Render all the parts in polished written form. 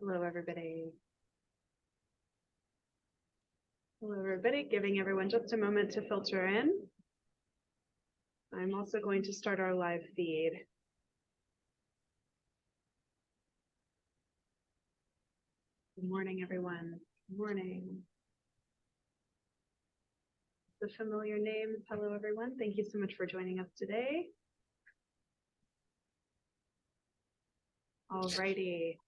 Hello, everybody. Hello, everybody. Giving everyone just a moment to filter in. I'm also going to start our live feed. Good morning, everyone. Good morning. The familiar names. Hello, everyone. Thank you so much for joining us today. All righty.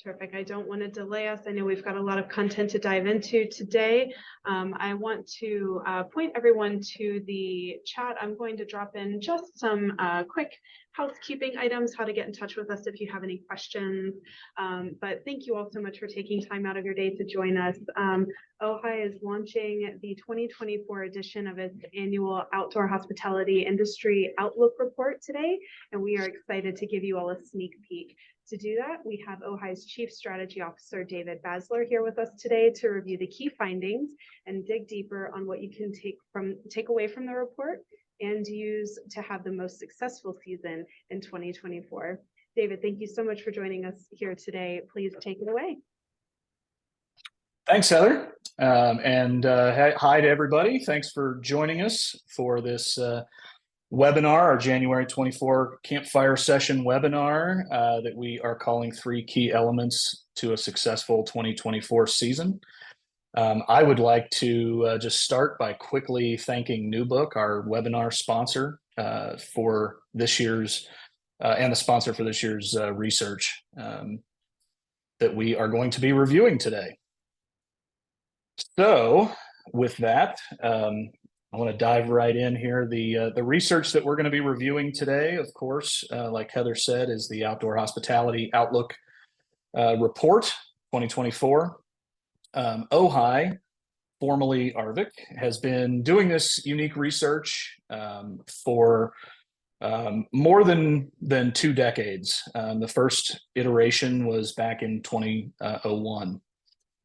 Terrific. I don't want to delay us. I know we've got a lot of content to dive into today. I want to point everyone to the chat. I'm going to drop in just some quick housekeeping items, how to get in touch with us if you have any questions. But thank you all so much for taking time out of your day to join us. OHI is launching the 2024 edition of its annual Outdoor Hospitality Industry Outlook Report today, and we are excited to give you all a sneak peek. To do that, we have OHI's Chief Strategy Officer, David Basler, here with us today to review the key findings and dig deeper on what you can take away from the report and use to have the most successful season in 2024. David, thank you so much for joining us here today. Please take it away. Thanks, Heather. Hi to everybody. Thanks for joining us for this webinar, our January 24 campfire session webinar that we are calling 3 Key Elements to a Successful 2024 Season. I would like to just start by quickly thanking NewBook, our webinar sponsor for this year's and the sponsor for this year's research that we are going to be reviewing today. So with that, I want to dive right in here. The research that we're going to be reviewing today, of course, like Heather said, is the Outdoor Hospitality Outlook Report 2024. OHI, formerly Arvik, has been doing this unique research for more than 2 decades. The first iteration was back in 2001.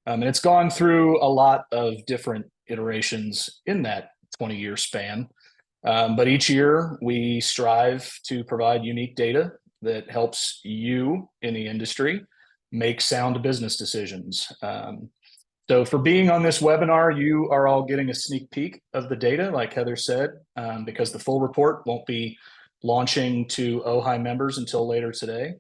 And it's gone through a lot of different iterations in that 20-year span. But each year we strive to provide unique data that helps you in the industry make sound business decisions. So for being on this webinar, you are all getting a sneak peek of the data, like Heather said, because the full report won't be launching to OHI members until later today.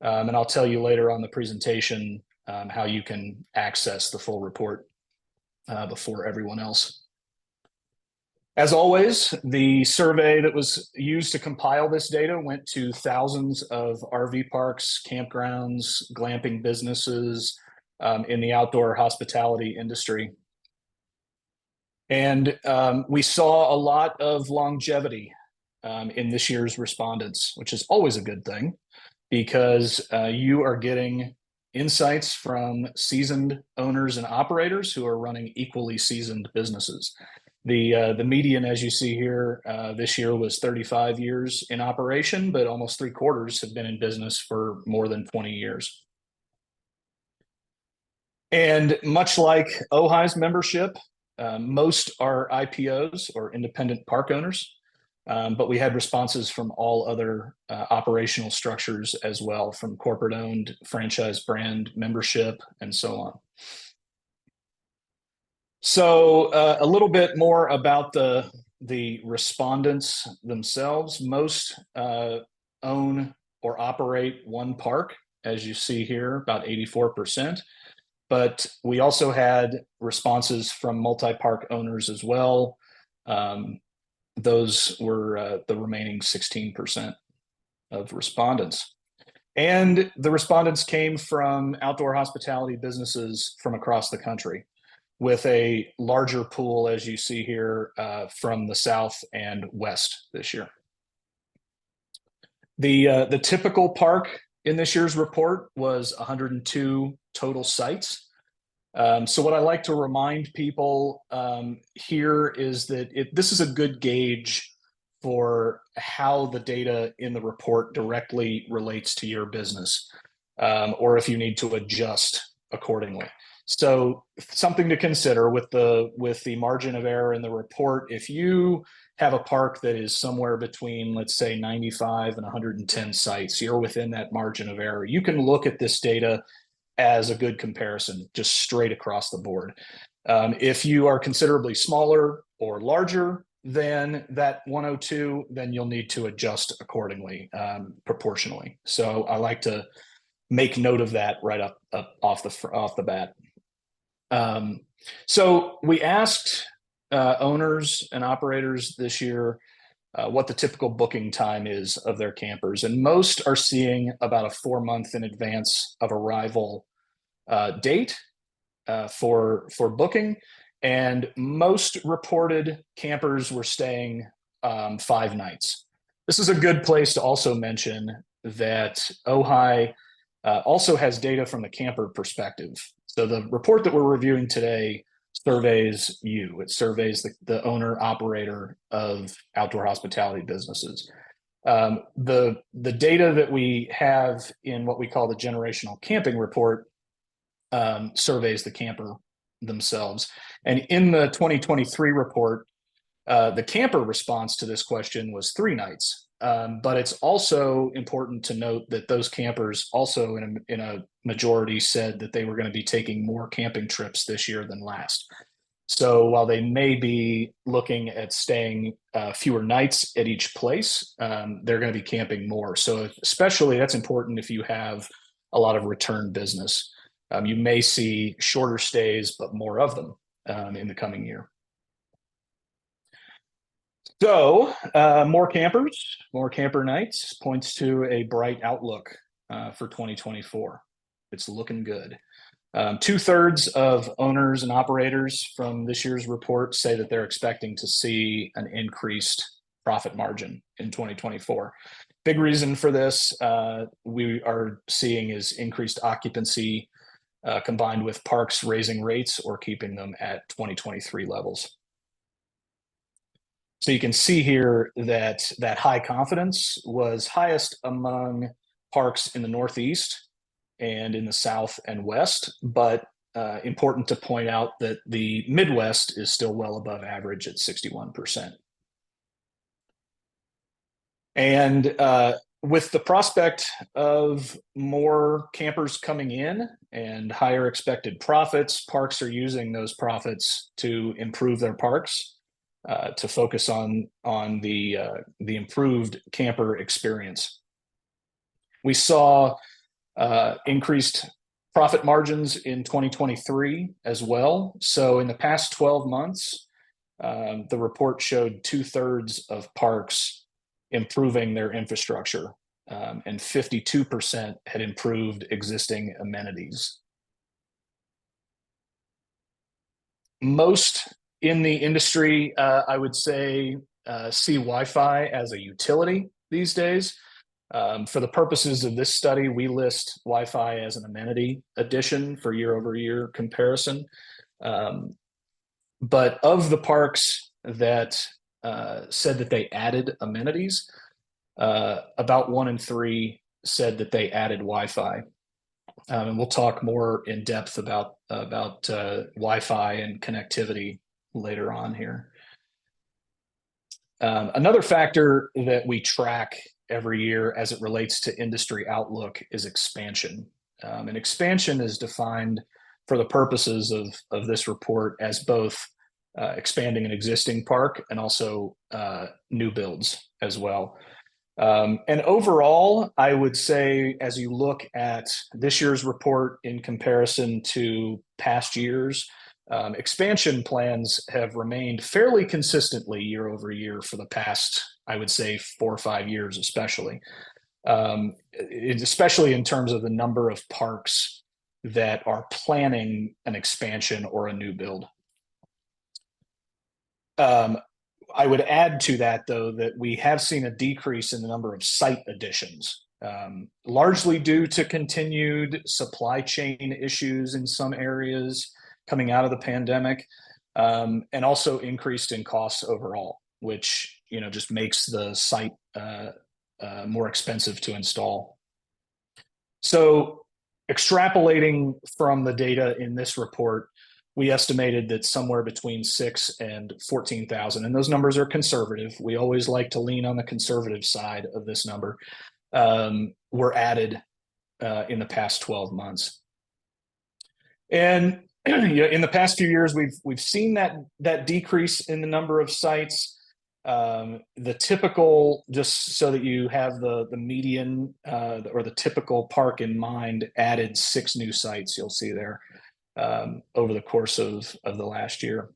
And I'll tell you later on the presentation how you can access the full report before everyone else. As always, the survey that was used to compile this data went to thousands of RV parks, campgrounds, glamping businesses in the outdoor hospitality industry. And we saw a lot of longevity in this year's respondents, which is always a good thing because you are getting insights from seasoned owners and operators who are running equally seasoned businesses. The median, as you see here, this year was 35 years in operation, but almost 3/4 have been in business for more than 20 years. And much like OHI's membership, most are IPOs or independent park owners, but we had responses from all other operational structures as well, from corporate-owned, franchise brand membership, and so on. So a little bit more about the respondents themselves. Most own or operate one park, as you see here, about 84%. But we also had responses from multi-park owners as well. Those were the remaining 16% of respondents. And the respondents came from outdoor hospitality businesses from across the country, with a larger pool, as you see here, from the South and West this year. The typical park in this year's report was 102 total sites. So what I like to remind people here is that this is a good gauge for how the data in the report directly relates to your business, or if you need to adjust accordingly. So something to consider with the margin of error in the report: if you have a park that is somewhere between, let's say, 95 and 110 sites, you're within that margin of error. You can look at this data as a good comparison, just straight across the board. If you are considerably smaller or larger than that 102, then you'll need to adjust accordingly, proportionally. So I like to make note of that right up off the bat. So we asked owners and operators this year what the typical booking time is of their campers, and most are seeing about a 4-month in advance of arrival date for booking, and most reported campers were staying 5 nights. This is a good place to also mention that OHI also has data from the camper perspective. So the report that we're reviewing today surveys you. It surveys the owner operator of outdoor hospitality businesses. The data that we have in what we call the generational camping report surveys the camper themselves. And in the 2023 report, the camper response to this question was 3 nights. But it's also important to note that those campers also in a majority said that they were going to be taking more camping trips this year than last. So while they may be looking at staying fewer nights at each place, they're going to be camping more. So especially that's important if you have a lot of return business. You may see shorter stays, but more of them in the coming year. So more campers, more camper nights points to a bright outlook for 2024. It's looking good. 2/3 of owners and operators from this year's report say that they're expecting to see an increased profit margin in 2024. Big reason for this we are seeing is increased occupancy combined with parks raising rates or keeping them at 2023 levels. So you can see here that high confidence was highest among parks in the Northeast and in the South and West, but important to point out that the Midwest is still well above average at 61%. And with the prospect of more campers coming in and higher expected profits, parks are using those profits to improve their parks, to focus on the improved camper experience. We saw increased profit margins in 2023 as well. So in the past 12 months, the report showed 2/3 of parks improving their infrastructure, and 52% had improved existing amenities. Most in the industry, I would say, see Wi-Fi as a utility these days. For the purposes of this study, we list Wi-Fi as an amenity addition for year-over-year comparison. But of the parks that said that they added amenities, about 1 in 3 said that they added Wi-Fi. And we'll talk more in depth about Wi-Fi and connectivity later on here. Another factor that we track every year as it relates to industry outlook is expansion. And expansion is defined for the purposes of this report as both expanding an existing park and also new builds as well. And overall, I would say as you look at this year's report in comparison to past years, expansion plans have remained fairly consistently year over year for the past, I would say, 4 or 5 years, especially in terms of the number of parks that are planning an expansion or a new build. I would add to that, though, that we have seen a decrease in the number of site additions, largely due to continued supply chain issues in some areas coming out of the pandemic, and also increased in costs overall, which just makes the site more expensive to install. So extrapolating from the data in this report, we estimated that somewhere between 6,000 and 14,000, and those numbers are conservative. We always like to lean on the conservative side of this number, were added in the past 12 months. And in the past few years, we've seen that decrease in the number of sites. The typical, just so that you have the median or the typical park in mind, added 6 new sites you'll see there over the course of the last year.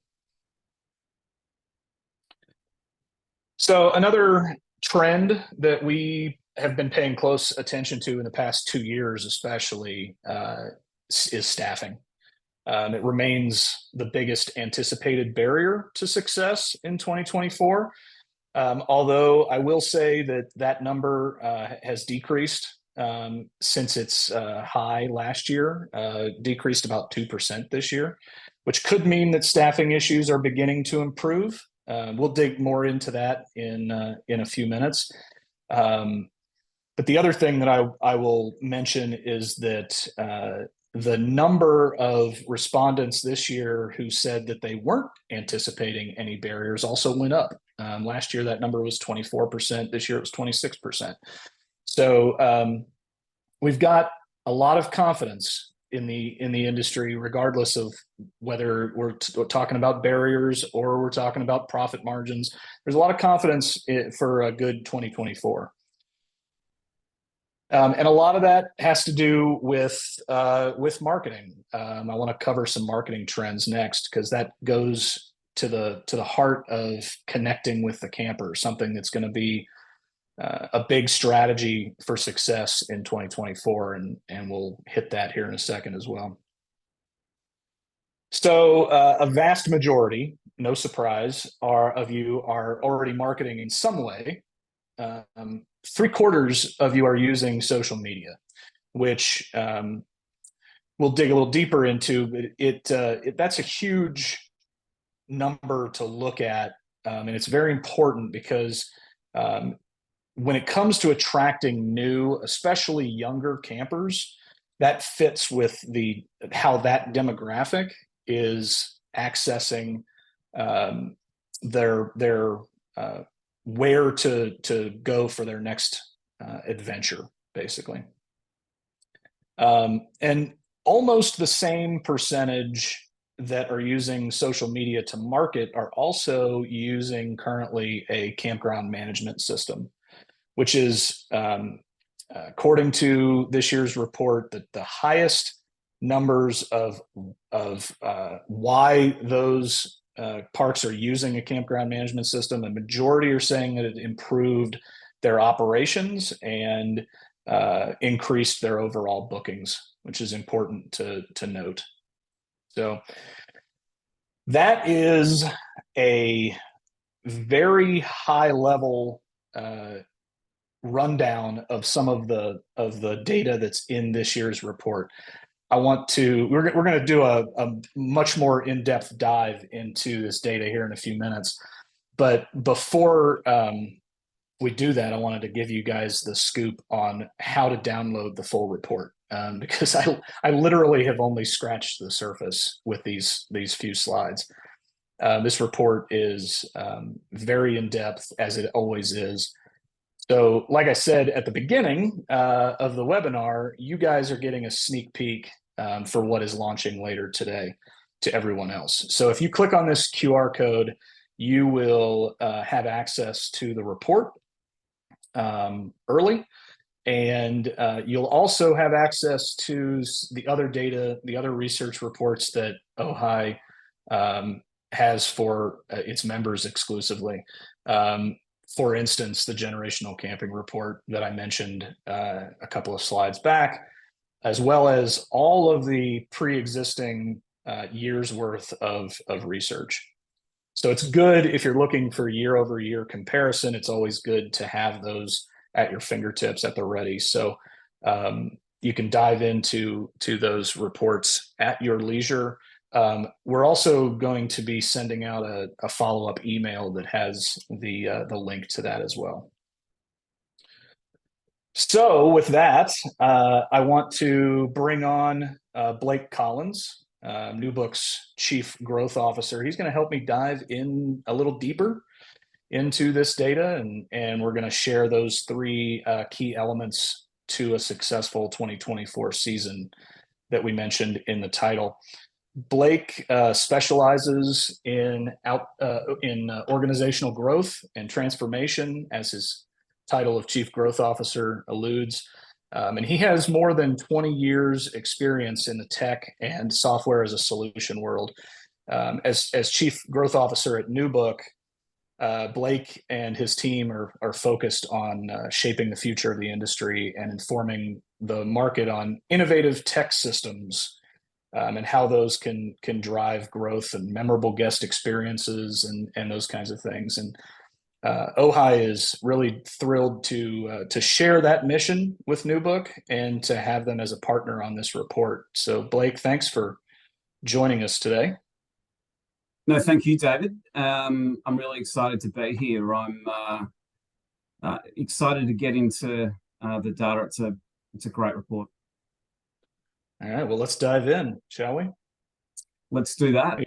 So another trend that we have been paying close attention to in the past 2 years, especially, is staffing. It remains the biggest anticipated barrier to success in 2024. Although I will say that number has decreased since its high last year, decreased about 2% this year, which could mean that staffing issues are beginning to improve. We'll dig more into that in a few minutes. But the other thing that I will mention is that the number of respondents this year who said that they weren't anticipating any barriers also went up. Last year, that number was 24%. This year, it was 26%. So we've got a lot of confidence in the industry, regardless of whether we're talking about barriers or we're talking about profit margins. There's a lot of confidence for a good 2024. And a lot of that has to do with marketing. I want to cover some marketing trends next, because that goes to the heart of connecting with the camper, something that's going to be a big strategy for success in 2024, and we'll hit that here in a second as well. So a vast majority, no surprise, of you are already marketing in some way. 3/4 of you are using social media, which we'll dig a little deeper into, but that's a huge number to look at, and it's very important because when it comes to attracting new, especially younger campers, that fits with how that demographic is accessing their where to go for their next adventure, basically. And almost the same percentage that are using social media to market are also using currently a campground management system, which is, according to this year's report, the highest numbers of why those parks are using a campground management system. A majority are saying that it improved their operations and increased their overall bookings, which is important to note. So that is a very high level rundown of some of the data that's in this year's report. We're going to do a much more in-depth dive into this data here in a few minutes. But before we do that, I wanted to give you guys the scoop on how to download the full report, because I literally have only scratched the surface with these few slides. This report is very in-depth, as it always is. So like I said at the beginning of the webinar, you guys are getting a sneak peek for what is launching later today to everyone else. So if you click on this QR code, you will have access to the report early, and you'll also have access to the other data, the other research reports that Ojai has for its members exclusively. For instance, the generational camping report that I mentioned a couple of slides back, as well as all of the pre-existing years worth of research. So it's good if you're looking for year-over-year comparison. It's always good to have those at your fingertips at the ready. So you can dive into those reports at your leisure. We're also going to be sending out a follow-up email that has the link to that as well. So with that, I want to bring on Blake Collins. New Book's Chief Growth Officer. He's going to help me dive in a little deeper into this data, and we're going to share those three key elements to a successful 2024 season that we mentioned in the title. Blake specializes in organizational growth and transformation, as his title of Chief Growth Officer alludes. And he has more than 20 years experience in the tech and software as a solution world. As Chief Growth Officer at New Book, Blake and his team are focused on shaping the future of the industry and informing the market on innovative tech systems and how those can drive growth and memorable guest experiences and those kinds of things. And Ojai is really thrilled to share that mission with New Book and to have them as a partner on this report. So Blake, thanks for joining us today. No, thank you, David. I'm really excited to be here. I'm excited to get into the data. It's a great report. All right, well, let's dive in, shall we? Let's do that.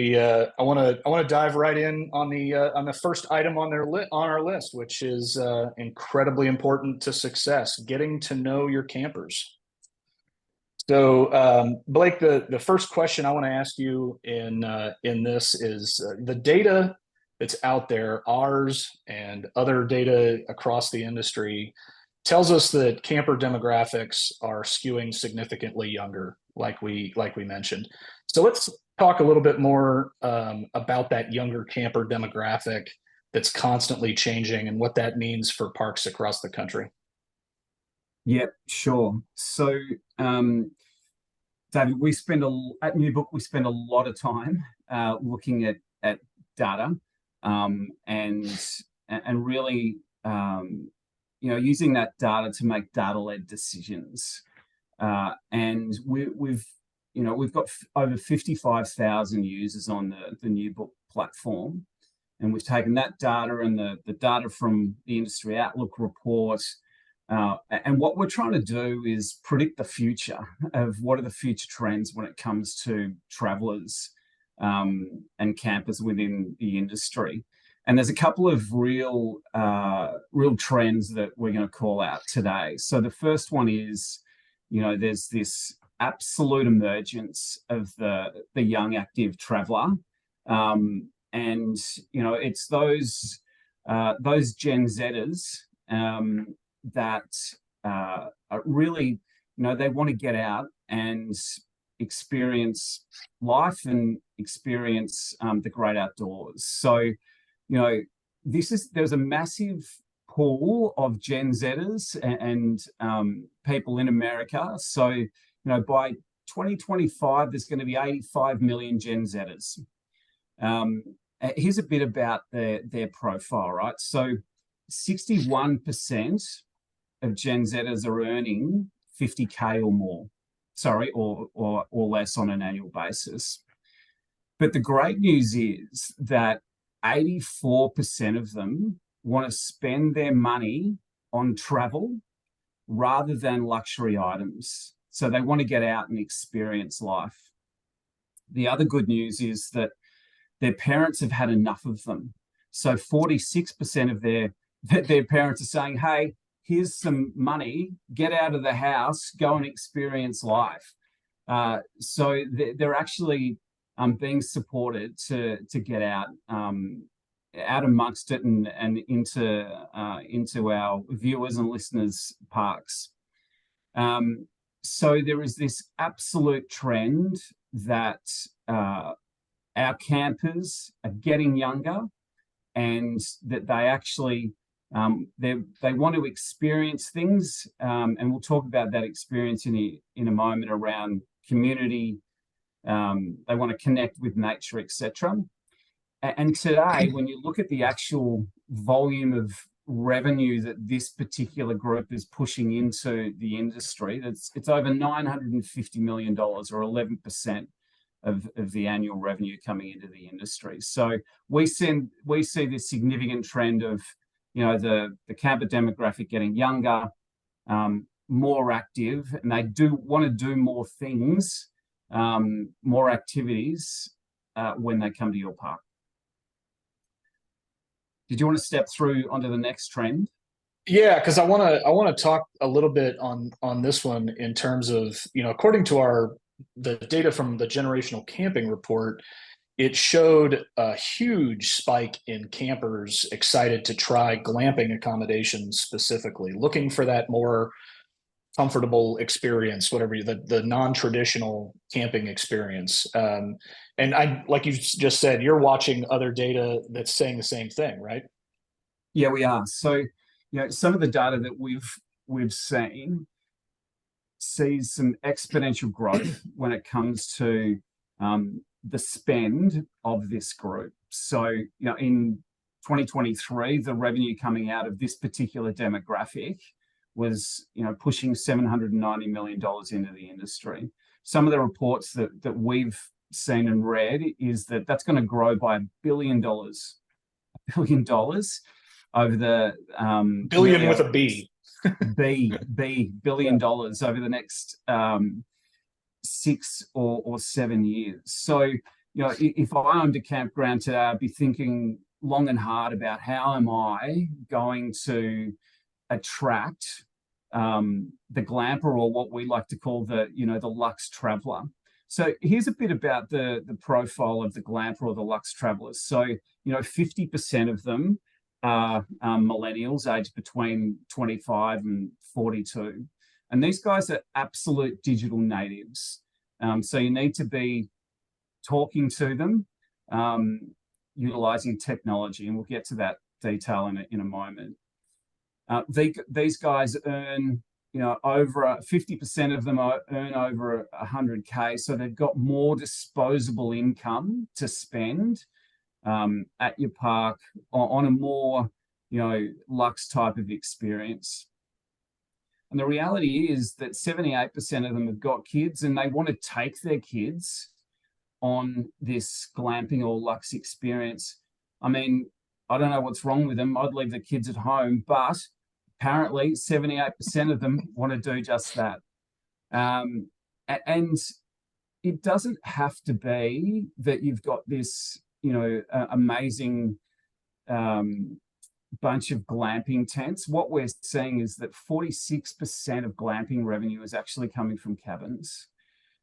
I want to dive right in on the first item on our list, which is incredibly important to success: getting to know your campers. So, Blake, the first question I want to ask you in this is the data that's out there, ours and other data across the industry, tells us that camper demographics are skewing significantly younger, like we mentioned. So let's talk a little bit more about that younger camper demographic that's constantly changing and what that means for parks across the country. Yep, sure. So, David, at New Book, we spend a lot of time looking at data and really using that data to make data-led decisions. And we've got over 55,000 users on the New Book platform, and we've taken that data and the data from the Industry Outlook report. And what we're trying to do is predict the future of what are the future trends when it comes to travelers and campers within the industry. And there's a couple of real trends that we're going to call out today. So the first one is, there's this absolute emergence of the young active traveler, and it's those Gen Zers that are really, they want to get out and experience life and experience the great outdoors. So, there's a massive pool of Gen Zers and people in America. So, by 2025, there's going to be 85 million Gen Zers. Here's a bit about their profile, right? So 61% of Gen Zers are earning 50K or more, or less on an annual basis. But the great news is that 84% of them want to spend their money on travel rather than luxury items. So they want to get out and experience life. The other good news is that their parents have had enough of them. So 46% of their parents are saying, hey, here's some money, get out of the house, go and experience life. So they're actually being supported to get out amongst it and into our viewers and listeners' parks. So there is this absolute trend that our campers are getting younger, and that they actually they want to experience things, and we'll talk about that experience in a moment around community. They want to connect with nature, etc. And today, when you look at the actual volume of revenue that this particular group is pushing into the industry, it's over $950 million, or 11% of the annual revenue coming into the industry. So we see this significant trend of the camper demographic getting younger, more active, and they do want to do more things more activities when they come to your park. Did you want to step through onto the next trend? Yeah, because I want to talk a little bit on this one in terms of, according to the data from the generational camping report, it showed a huge spike in campers excited to try glamping accommodations, specifically looking for that more comfortable experience, whatever the non-traditional camping experience. And like you just said, you're watching other data that's saying the same thing, right? Yeah, we are. So, some of the data that we've seen sees some exponential growth when it comes to the spend of this group. So, in 2023, the revenue coming out of this particular demographic was, pushing $790 million into the industry. Some of the reports that we've seen and read is that that's going to grow by $1 billion. $1 billion over the Billion with a B. billion dollars over the next 6 or 7 years. So, if I owned a campground today, I'd be thinking long and hard about how am I going to attract the glamper, or what we like to call the luxe traveler. So here's a bit about the profile of the glamper or the luxe travelers. So 50% of them are millennials aged between 25 and 42, and these guys are absolute digital natives. So you need to be talking to them, utilizing technology, and we'll get to that detail in a moment. These guys earn, over 50% of them earn over 100K, so they've got more disposable income to spend at your park on a more, luxe type of experience. And the reality is that 78% of them have got kids, and they want to take their kids on this glamping or luxe experience. I mean, I don't know what's wrong with them. I'd leave the kids at home, but apparently 78% of them want to do just that. And it doesn't have to be that you've got this, amazing bunch of glamping tents. What we're seeing is that 46% of glamping revenue is actually coming from cabins.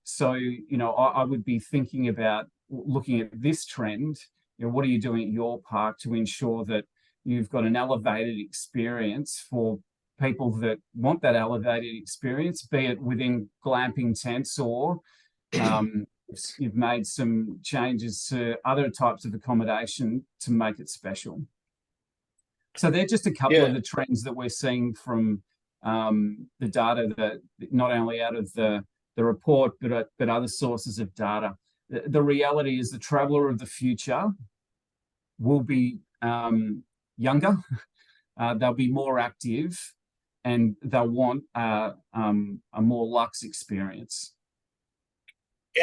So, I would be thinking about looking at this trend. What are you doing at your park to ensure that you've got an elevated experience for people that want that elevated experience, be it within glamping tents, or you've made some changes to other types of accommodation to make it special. So they're just a couple of the trends that we're seeing from the data, that not only out of the report, but other sources of data. The reality is the traveler of the future will be younger, they'll be more active, and they'll want a more luxe experience.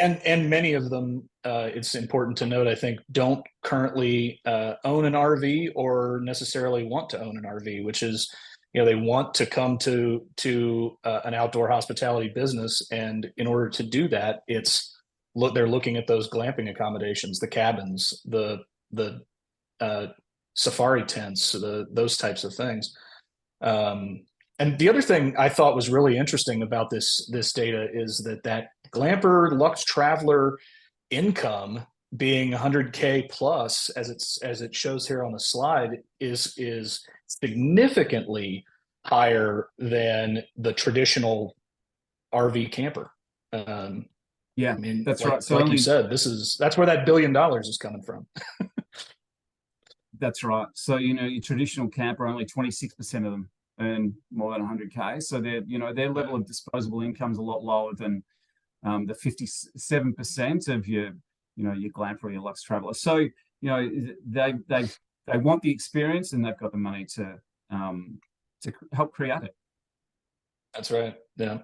And many of them, it's important to note, I think, don't currently own an RV or necessarily want to own an RV, which is, they want to come to an outdoor hospitality business, and in order to do that, they're looking at those glamping accommodations, the cabins, the safari tents, those types of things. And the other thing I thought was really interesting about this data is that glamper luxe traveler income being 100K plus, as it shows here on the slide, is significantly higher than the traditional RV camper. Yeah, I mean, that's right. So, like you said, that's where that $1 billion is coming from. That's right. So, your traditional camper, only 26% of them earn more than 100K. So their level of disposable income is a lot lower than the 57% of your glamper or your luxe traveler. So, they want the experience, and they've got the money to help create it. That's right. Yeah.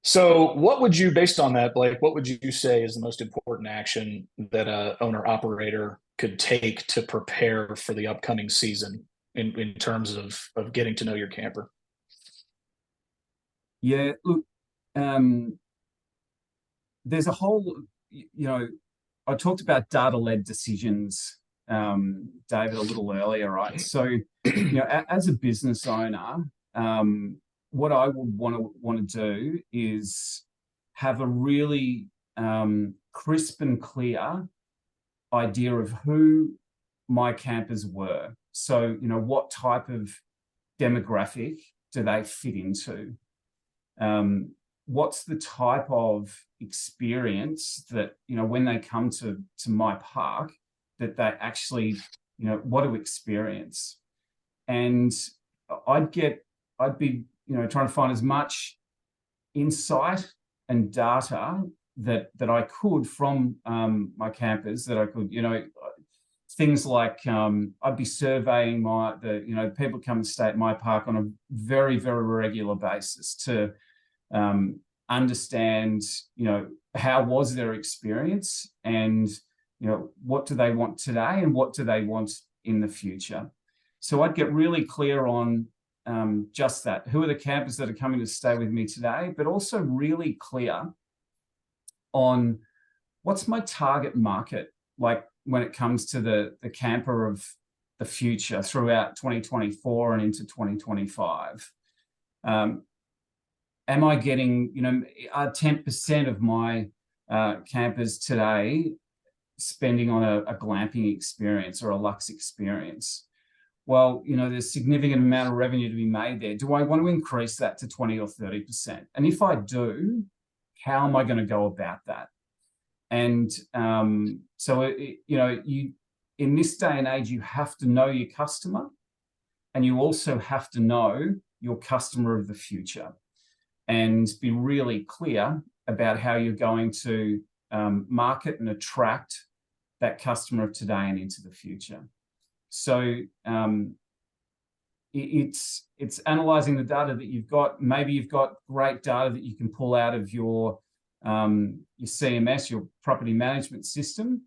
So what would you, based on that, Blake, what would you say is the most important action that a owner operator could take to prepare for the upcoming season in terms of getting to know your camper? Yeah, look, there's a whole, I talked about data-led decisions, David, a little earlier, right? So, as a business owner, what I would want to do is have a really crisp and clear idea of who my campers were. So, what type of demographic do they fit into? What's the type of experience that, when they come to my park, that they actually, want to experience? And I'd be, trying to find as much insight and data that I could from my campers, that I could, things like I'd be surveying people come and stay at my park on a very, very regular basis to understand, how was their experience, and, what do they want today and what do they want in the future. So I'd get really clear on just that. Who are the campers that are coming to stay with me today, but also really clear on what's my target market, like when it comes to the camper of the future throughout 2024 and into 2025. Am I getting, are 10% of my campers today spending on a glamping experience or a luxe experience? Well, there's significant amount of revenue to be made there. Do I want to increase that to 20 or 30%? And if I do, how am I going to go about that? And so, you in this day and age, you have to know your customer, and you also have to know your customer of the future, and be really clear about how you're going to market and attract that customer of today and into the future. So it's analyzing the data that you've got. Maybe you've got great data that you can pull out of your CMS, your property management system.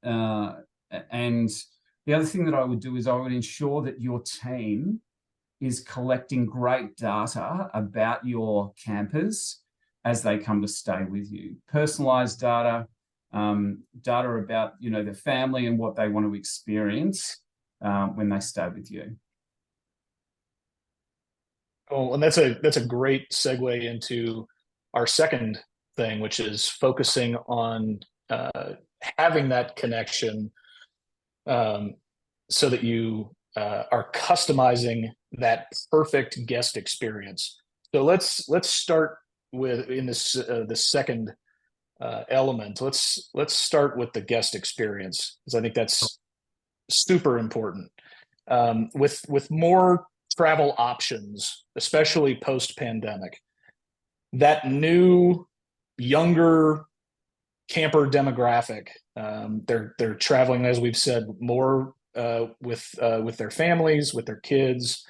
And the other thing that I would do is I would ensure that your team is collecting great data about your campers as they come to stay with you. Personalized data, data about, their family and what they want to experience when they stay with you. Oh, and that's a great segue into our second thing, which is focusing on having that connection, so that you are customizing that perfect guest experience. So let's start with in this the second element. Let's start with the guest experience, because I think that's super important. With more travel options, especially post-pandemic, that new younger camper demographic, they're traveling, as we've said, more with their families, with their kids,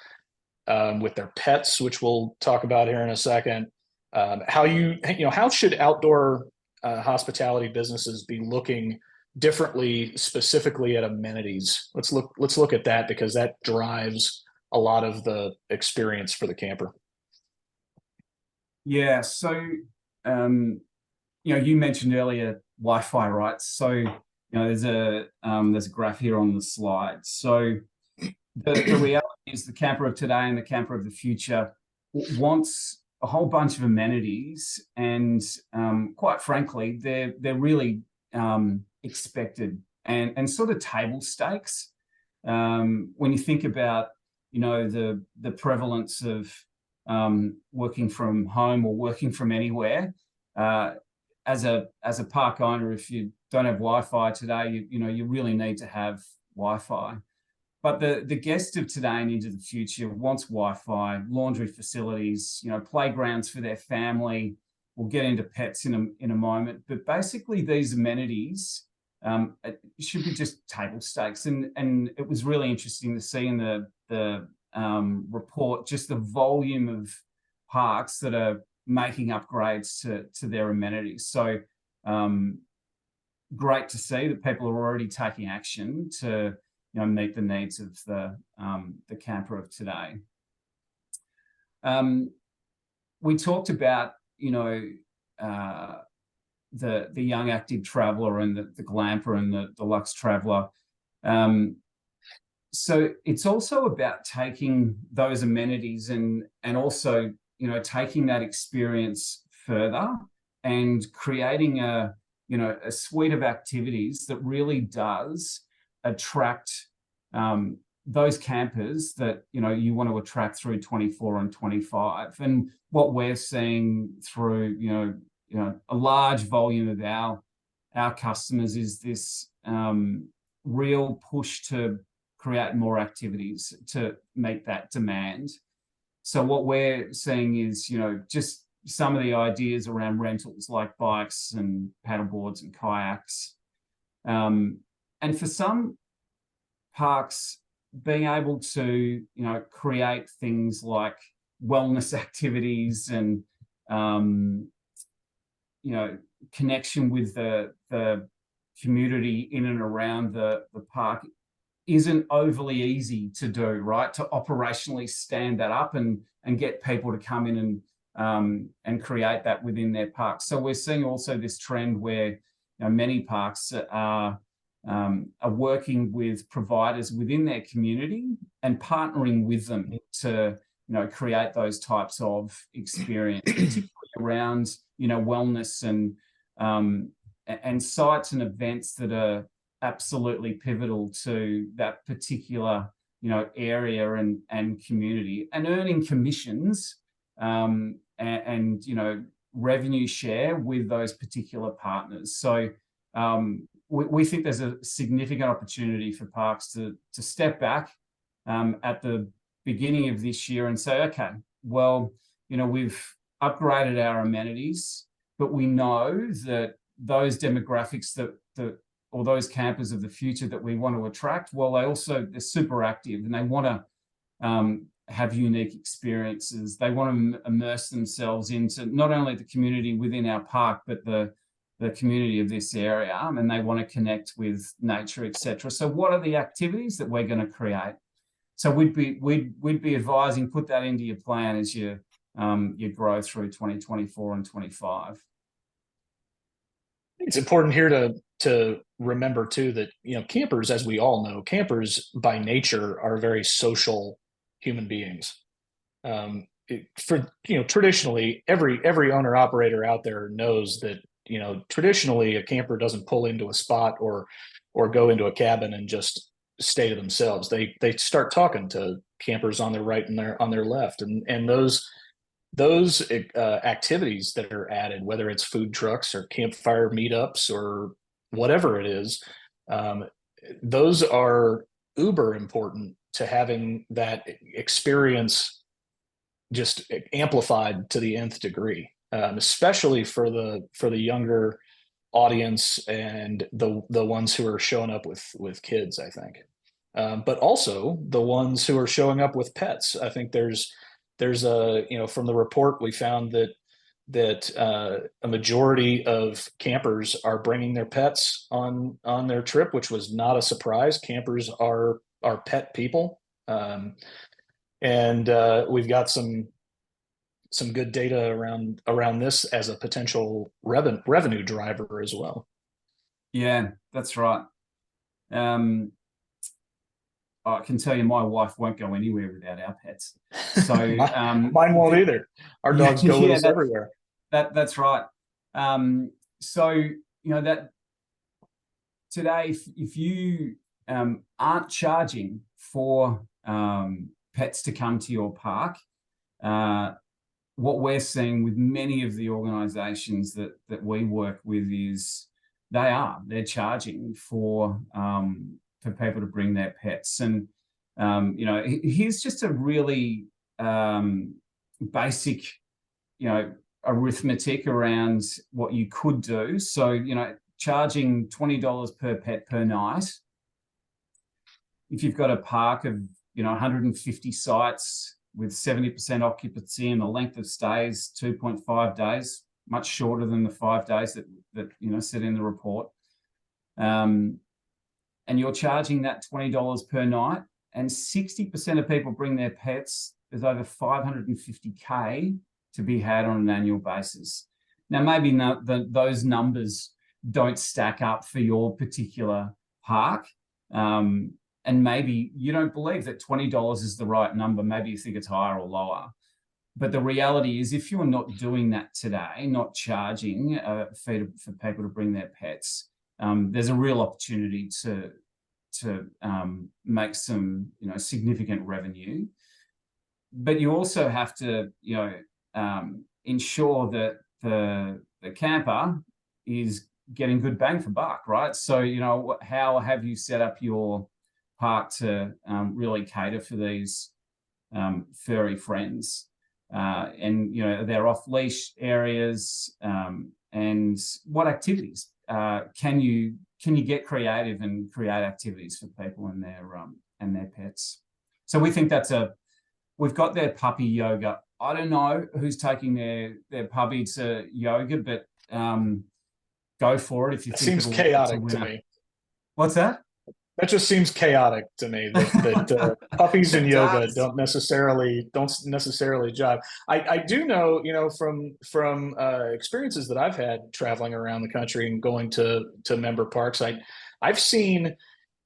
with their pets, which we'll talk about here in a second. How should outdoor hospitality businesses be looking differently, specifically at amenities? Let's look at that, because that drives a lot of the experience for the camper. Yeah. So, you mentioned earlier Wi-Fi, right? So, there's a graph here on the slide. So the reality is the camper of today and the camper of the future wants a whole bunch of amenities, and quite frankly, they're really expected and sort of table stakes. When you think about, the prevalence of working from home or working from anywhere, as a park owner, if you don't have Wi-Fi today, you really need to have Wi-Fi. But the guest of today and into the future wants Wi-Fi, laundry facilities, playgrounds for their family. We'll get into pets in a moment, but basically these amenities should be just table stakes. And it was really interesting to see in the report just the volume of parks that are making upgrades to their amenities. So great to see that people are already taking action to meet the needs of the camper of today. We talked about the young active traveler and the glamper and the luxe traveler. So it's also about taking those amenities and also, you know, taking that experience further and creating a suite of activities that really does attract those campers that, you know, you want to attract through 24 and 25. And what we're seeing through, you know, a large volume of our customers is this real push to create more activities to meet that demand. So what we're seeing is, you know, just some of the ideas around rentals like bikes and paddleboards and kayaks. And for some parks, being able to, you know, create things like wellness activities and, you know, connection with the community in and around the park isn't overly easy to do, right? To operationally stand that up and get people to come in and create that within their parks. So we're seeing also this trend where, you know, many parks are working with providers within their community and partnering with them to, you know, create those types of experience, particularly around, you know, wellness and sites and events that are absolutely pivotal to that particular, you know, area and community, and earning commissions and you know, revenue share with those particular partners. So we think there's a significant opportunity for parks to step back at the beginning of this year and say, okay, well, you know, we've upgraded our amenities, but we know that those demographics or those campers of the future that we want to attract, well, they're super active and they want to have unique experiences. They want to immerse themselves into not only the community within our park, but the community of this area, and they want to connect with nature, etc. So what are the activities that we're going to create? So we'd be advising, put that into your plan as you grow through 2024 and 25. It's important here to remember too that, you know, campers, as we all know, campers by nature are very social human beings. Traditionally, every owner operator out there knows that, you know, traditionally a camper doesn't pull into a spot or go into a cabin and just stay to themselves. They start talking to campers on their right and on their left, and those activities that are added, whether it's food trucks or campfire meetups or whatever it is, those are uber important to having that experience just amplified to the nth degree, especially for the younger audience and the ones who are showing up with kids, I think, but also the ones who are showing up with pets. I think there's a, you know, from the report we found that a majority of campers are bringing their pets on their trip, which was not a surprise. Campers are pet people, and we've got some good data around this as a potential revenue driver as well. Yeah, that's right. I can tell you my wife won't go anywhere without our pets. So mine won't either. Our dogs go with us everywhere. That's right. So, you know, that today, if you aren't charging for pets to come to your park, what we're seeing with many of the organizations that we work with is they're charging for people to bring their pets. And, you know, here's just a really basic, you know, arithmetic around what you could do. So, you know, charging $20 per pet per night. If you've got a park of, you know, 150 sites with 70% occupancy and the length of stay is 2.5 days, much shorter than the 5 days that you know, said in the report. And you're charging that $20 per night, and 60% of people bring their pets, there's over $550K to be had on an annual basis. Now, maybe those numbers don't stack up for your particular park. And maybe you don't believe that $20 is the right number. Maybe you think it's higher or lower. But the reality is, if you're not doing that today, not charging a fee for people to bring their pets, there's a real opportunity to make some, significant revenue. But you also have to, ensure that the camper is getting good bang for buck, right? So, how have you set up your park to really cater for these furry friends? And they're off leash areas, and what activities can you get creative and create activities for people and their pets? So we think we've got their puppy yoga. I don't know who's taking their puppy to yoga, but go for it if you It think seems chaotic to me. What's that? That just seems chaotic to me. That puppies and yoga don't necessarily jive. I do know, from experiences that I've had traveling around the country and going to member parks. I've seen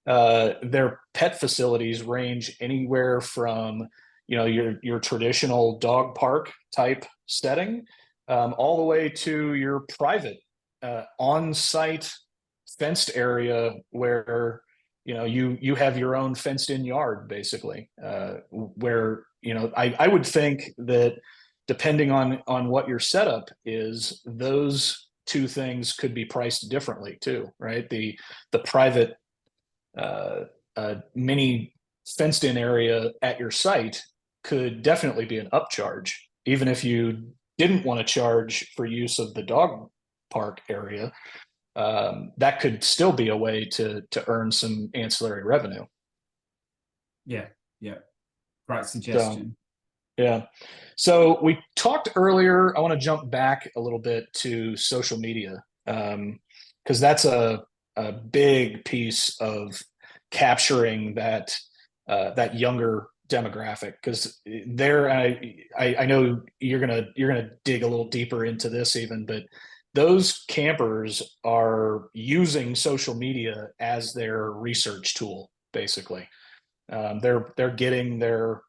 their pet facilities range anywhere from your traditional dog park type setting, all the way to your private on-site fenced area where you have your own fenced in yard, basically, where, I would think that depending on what your setup is, those two things could be priced differently too, right? The private mini fenced in area at your site could definitely be an upcharge, even if you didn't want to charge for use of the dog park area. That could still be a way to earn some ancillary revenue. Yeah. Great suggestion. So we talked earlier, I want to jump back a little bit to social media, because that's a big piece of capturing that younger demographic, because there, I know you're gonna dig a little deeper into this even, but those campers are using social media as their research tool, basically. They're getting their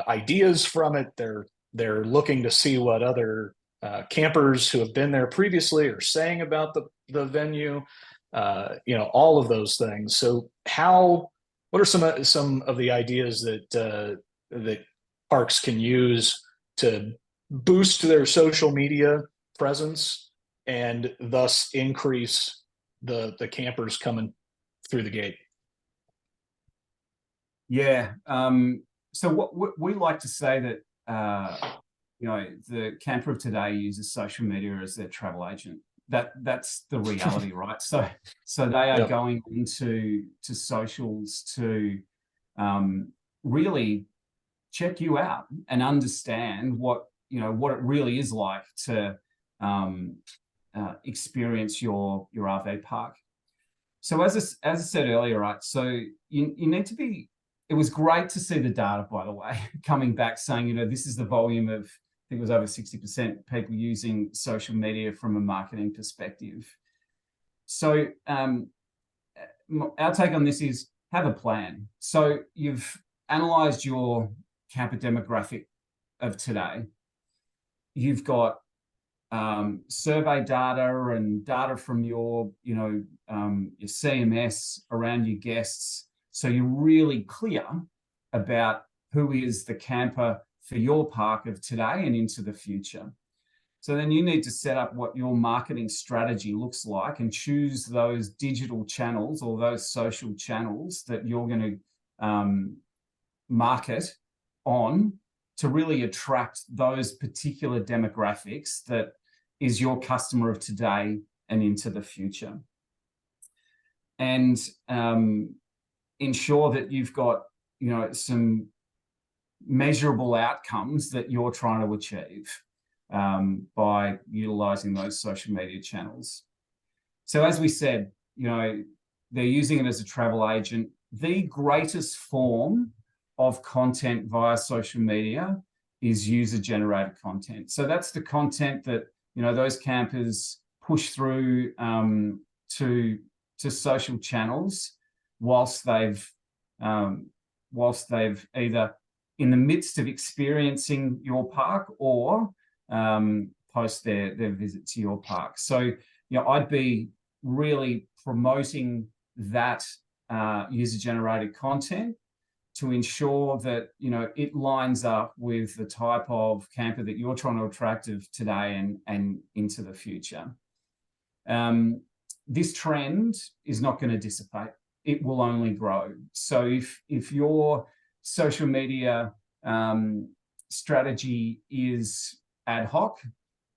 ideas from it. They're looking to see what other campers who have been there previously are saying about the venue. All of those things. So what are some of the ideas that parks can use to boost their social media presence and thus increase the campers coming through the gate? Yeah. So what we like to say that the camper of today uses social media as their travel agent. That's the reality, right? So they are going into socials to really check you out and understand what it really is like to experience your RV park. So as I said earlier, right? So you need to be. It was great to see the data, by the way, coming back saying this is the volume of, I think it was over 60% people using social media from a marketing perspective. So our take on this is have a plan. So you've analyzed your camper demographic of today. You've got survey data and data from your CMS around your guests. So you're really clear about who is the camper for your park of today and into the future. So then you need to set up what your marketing strategy looks like and choose those digital channels or those social channels that you're going to market on to really attract those particular demographics that is your customer of today and into the future. And ensure that you've got, some measurable outcomes that you're trying to achieve by utilizing those social media channels. So as we said, they're using it as a travel agent. The greatest form of content via social media is user-generated content. So that's the content that those campers push through to social channels whilst they've either in the midst of experiencing your park or post their visit to your park. So, I'd be really promoting that user-generated content to ensure that, it lines up with the type of camper that you're trying to attract of today and into the future. This trend is not going to dissipate. It will only grow. So if your social media strategy is ad hoc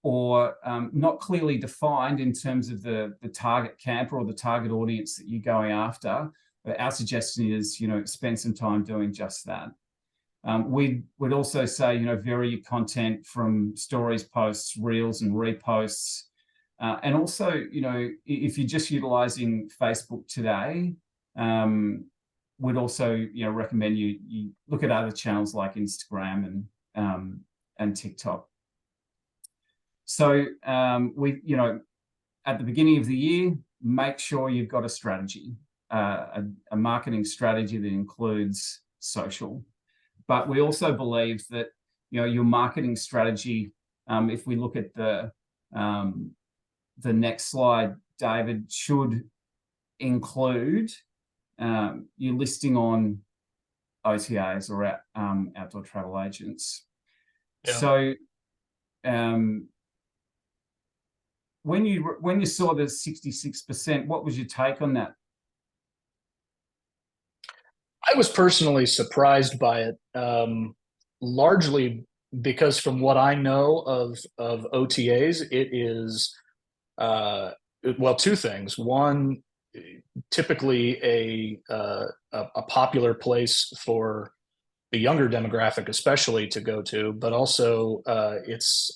or not clearly defined in terms of the target camper or the target audience that you're going after, our suggestion is, spend some time doing just that. We'd also say, vary your content from stories, posts, reels, and reposts. And also, if you're just utilizing Facebook today, we'd also, recommend you look at other channels like Instagram and TikTok. So we, at the beginning of the year, make sure you've got a strategy, a marketing strategy that includes social. But we also believe that, your marketing strategy, if we look at the next slide, David, should include your listing on OTAs or outdoor travel agents. Yeah. So when you saw the 66%, what was your take on that? I was personally surprised by it, largely because from what I know of OTAs, it is two things. One, typically a popular place for the younger demographic, especially, to go to, but also it's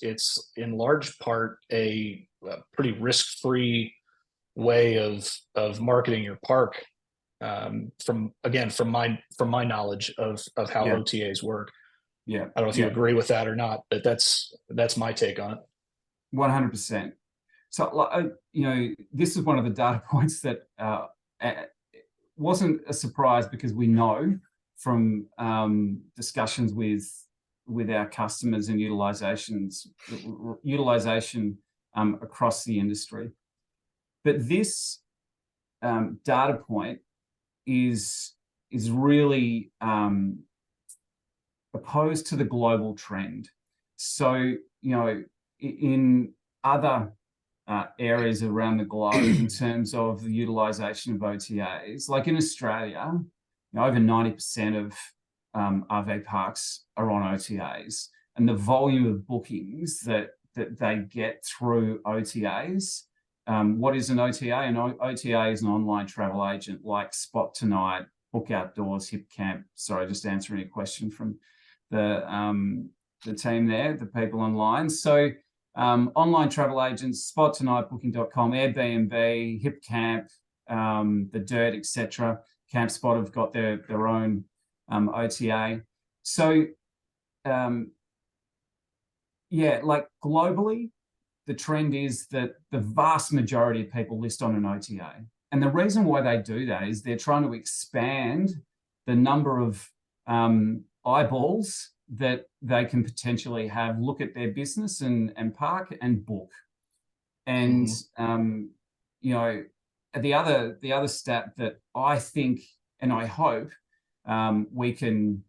in large part a pretty risk-free way of marketing your park. From my knowledge of how OTAs work. Yeah, I don't know if you agree with that or not, but that's my take on it. 100%. So, this is one of the data points that wasn't a surprise, because we know from discussions with our customers and utilization across the industry. But this data point is really opposed to the global trend. So, in other areas around the globe, in terms of the utilization of OTAs, like in Australia, over 90% of RV parks are on OTAs, and the volume of bookings that they get through OTAs. What is an OTA? An OTA is an online travel agent like Spot Tonight, Book Outdoors, HipCamp. Sorry, just answering a question from the team there, the people online. So online travel agents, Spot Tonight, Booking.com, Airbnb, HipCamp, The Dirt, etc. CampSpot have got their own OTA. So like globally, the trend is that the vast majority of people list on an OTA. And the reason why they do that is they're trying to expand the number of eyeballs that they can potentially have look at their business and park and book. And the other stat that I think and I hope we can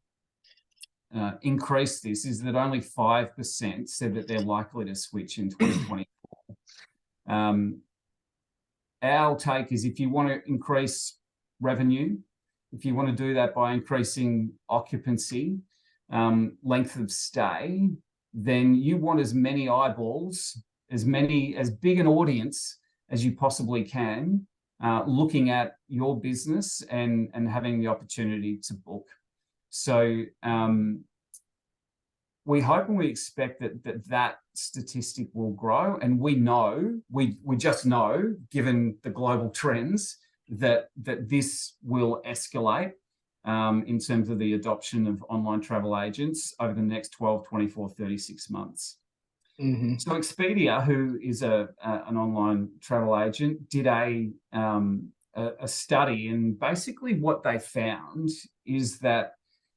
increase this is that only 5% said that they're likely to switch in 2024. Our take is, if you want to increase revenue, if you want to do that by increasing occupancy, length of stay, then you want as many eyeballs, as big an audience as you possibly can, looking at your business and having the opportunity to book. So we hope and we expect that statistic will grow, and we just know, given the global trends, that this will escalate in terms of the adoption of online travel agents over the next 12, 24, 36 months. Mhm. So Expedia, who is an online travel agent, did a study, and basically what they found is that,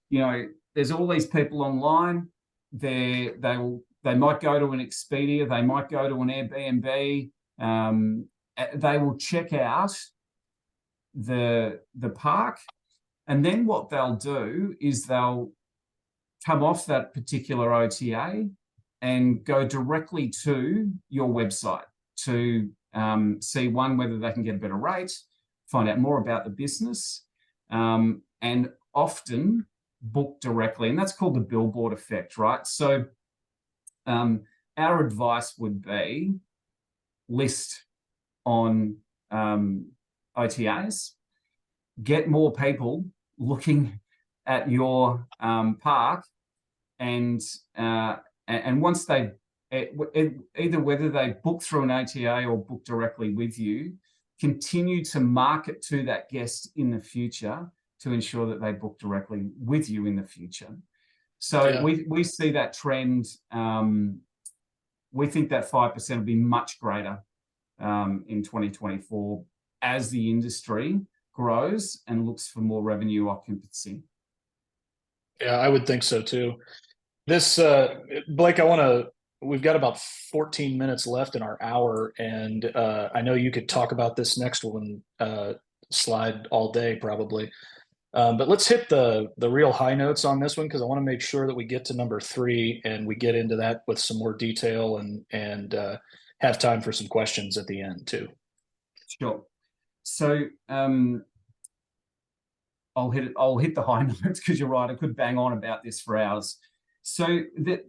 you know, there's all these people online. They might go to an Expedia, they might go to an Airbnb. They will check out the park, and then what they'll do is they'll come off that particular OTA and go directly to your website to see, one, whether they can get a better rate, find out more about the business, and often book directly. And that's called the billboard effect, right? So our advice would be list on OTAs, get more people looking at your park, and once they either whether they book through an OTA or book directly with you, continue to market to that guest in the future to ensure that they book directly with you in the future. So Yeah. we see that trend. We think that 5% will be much greater in 2024 as the industry grows and looks for more revenue occupancy. Yeah, I would think so too. This, Blake, we've got about 14 minutes left in our hour, and I know you could talk about this next one slide all day probably. But let's hit the real high notes on this one, because I want to make sure that we get to number 3 and we get into that with some more detail and have time for some questions at the end too. Sure. So I'll hit the high notes, because you're right, I could bang on about this for hours. So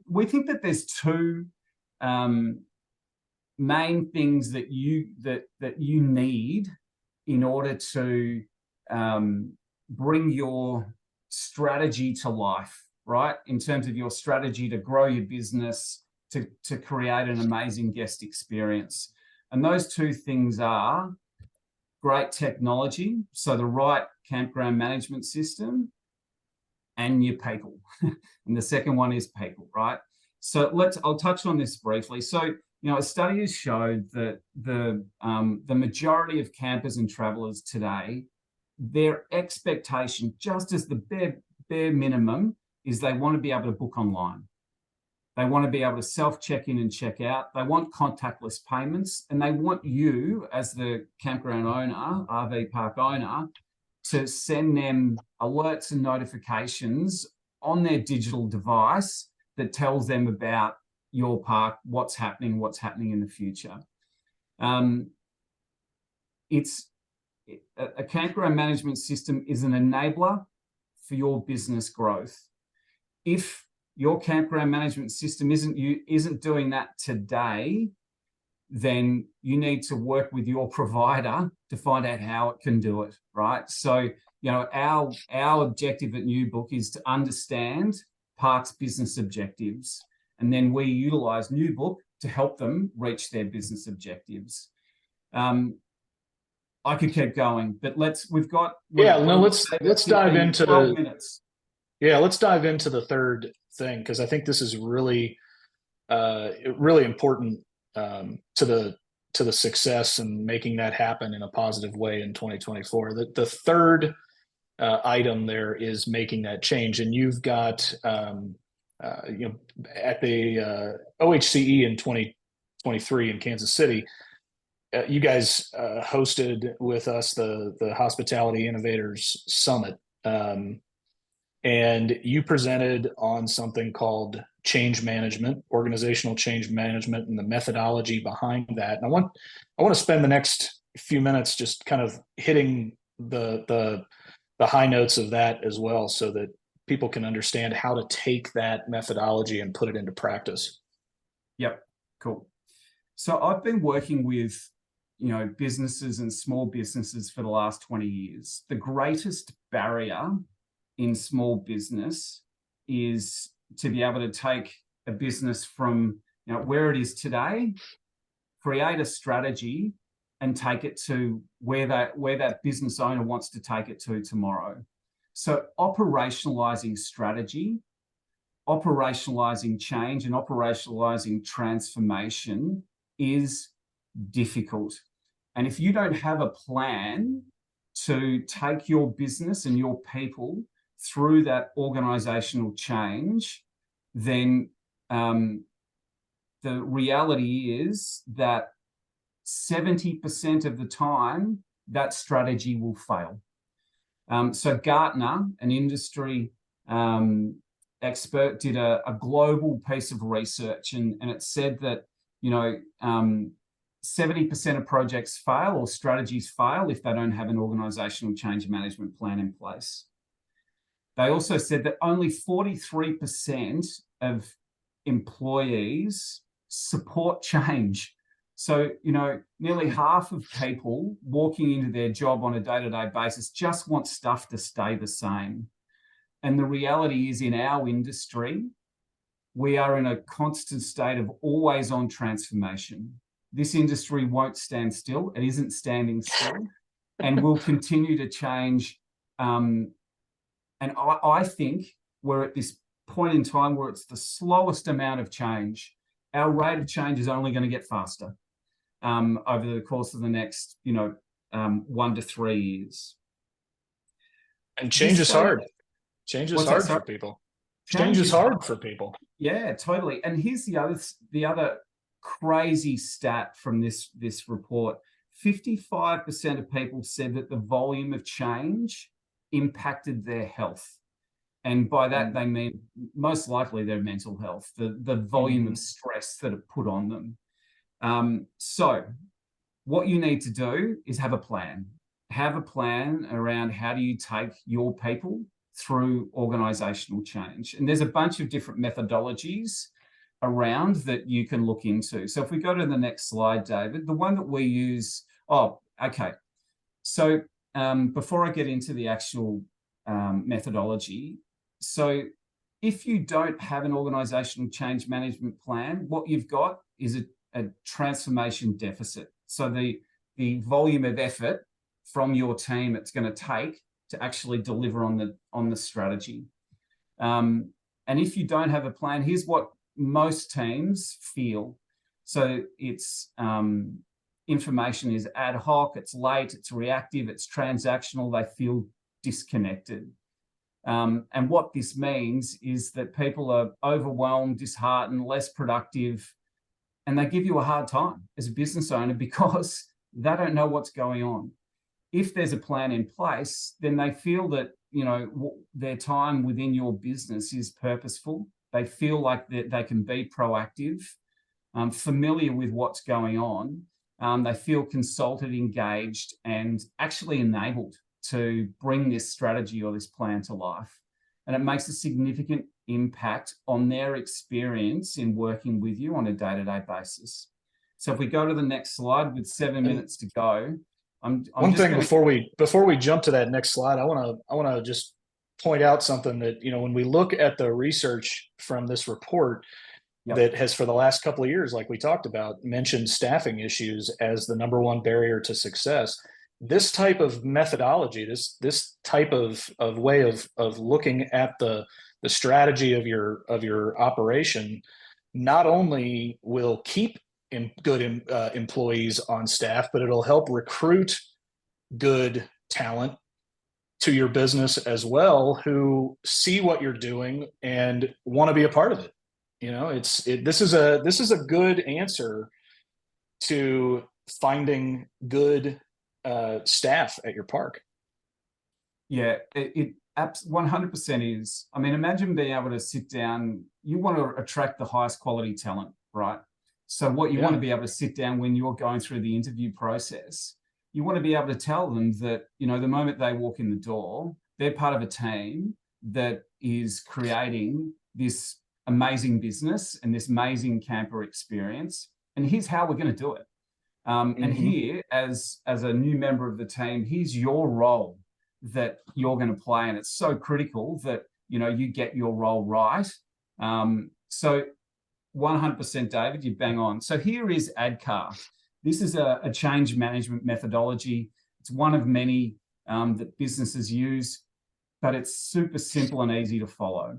we think that there's 2 main things that you need in order to bring your strategy to life, right? In terms of your strategy to grow your business, to create an amazing guest experience. And those 2 things are great technology, so the right campground management system, and your people. And the second one is people, right? So I'll touch on this briefly. So, you know, a study has showed that the majority of campers and travelers today, their expectation, just as the bare minimum, is they want to be able to book online. They want to be able to self-check in and check out. They want contactless payments, and they want you, as the campground owner, RV park owner, to send them alerts and notifications on their digital device that tells them about your park, what's happening in the future. A campground management system is an enabler for your business growth. If your campground management system isn't doing that today, then you need to work with your provider to find out how it can do it, right? So, you know, our objective at NewBook is to understand parks' business objectives, and then we utilize NewBook to help them reach their business objectives. I could keep going, but let's dive into 12 minutes. Yeah, let's dive into the third thing, because I think this is really important to the success and making that happen in a positive way in 2024. The third item there is making that change, and you've got you know, at the OHCE in 2023 in Kansas City, you guys hosted with us the Hospitality Innovators Summit, and you presented on something called change management, organizational change management, and the methodology behind that. And I want to spend the next few minutes just kind of hitting the high notes of that as well, so that people can understand how to take that methodology and put it into practice. Yep, cool. So I've been working with, you know, businesses and small businesses for the last 20 years. The greatest barrier in small business is to be able to take a business from, you know, where it is today, create a strategy, and take it to where that business owner wants to take it to tomorrow. So operationalizing strategy operationalizing change and operationalizing transformation is difficult. And if you don't have a plan to take your business and your people through that organizational change, then the reality is that 70% of the time that strategy will fail. So Gartner, an industry expert, did a global piece of research, and it said that 70% of projects fail or strategies fail if they don't have an organizational change management plan in place. They also said that only 43% of employees support change. So, nearly half of people walking into their job on a day-to-day basis just want stuff to stay the same. And the reality is, in our industry, we are in a constant state of always on transformation. This industry won't stand still. It isn't standing still, and will continue to change. And I think we're at this point in time where it's the slowest amount of change. Our rate of change is only going to get faster over the course of the next, 1 to 3 years. And change is hard. Change is hard for people. Change is hard for people. Yeah, totally. And here's the other crazy stat from this report. 55% of people said that the volume of change impacted their health. And by that, they mean most likely their mental health, the volume of stress that it put on them. So what you need to do is have a plan. Have a plan around how do you take your people through organizational change. And there's a bunch of different methodologies around that you can look into. So if we go to the next slide, David, the one that we use, So before I get into the actual methodology, so if you don't have an organizational change management plan, what you've got is a transformation deficit. So the volume of effort from your team it's going to take to actually deliver on the strategy. And if you don't have a plan, here's what most teams feel. So it's information is ad hoc, it's late, it's reactive, it's transactional, they feel disconnected. And what this means is that people are overwhelmed, disheartened, less productive, and they give you a hard time as a business owner because they don't know what's going on. If there's a plan in place, then they feel that, their time within your business is purposeful. They feel like they can be proactive, familiar with what's going on. They feel consulted, engaged, and actually enabled to bring this strategy or this plan to life. And it makes a significant impact on their experience in working with you on a day-to-day basis. So if we go to the next slide with 7 minutes to go, One thing before we jump to that next slide, I want to just point out something that, when we look at the research from this report, that has for the last couple of years, like we talked about, mentioned staffing issues as the number one barrier to success. This type of methodology, this type of way of looking at the strategy of your operation, not only will keep good employees on staff, but it'll help recruit good talent to your business as well, who see what you're doing and want to be a part of it. This is a good answer to finding good staff at your park. Yeah, it 100% is. I mean, imagine being able to sit down. You want to attract the highest quality talent, right? So what you want to be able to sit down when you're going through the interview process, you want to be able to tell them that, the moment they walk in the door, they're part of a team that is creating this amazing business and this amazing camper experience. And here's how we're going to do it. And here, as a new member of the team, here's your role that you're going to play. And it's so critical that, you get your role right. So 100%, David, you bang on. So here is ADKAR. This is a change management methodology. It's one of many that businesses use, but it's super simple and easy to follow.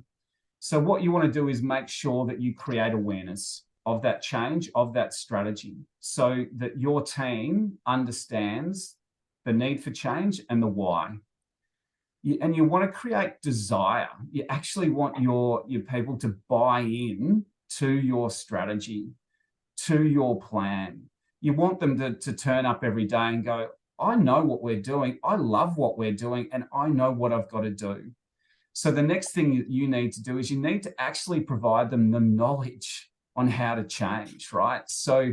So what you want to do is make sure that you create awareness of that change, of that strategy, so that your team understands the need for change and the why. And you want to create desire. You actually want your people to buy in to your strategy, to your plan. You want them to turn up every day and go, I know what we're doing. I love what we're doing, and I know what I've got to do. So the next thing you need to do is you need to actually provide them the knowledge on how to change, right? So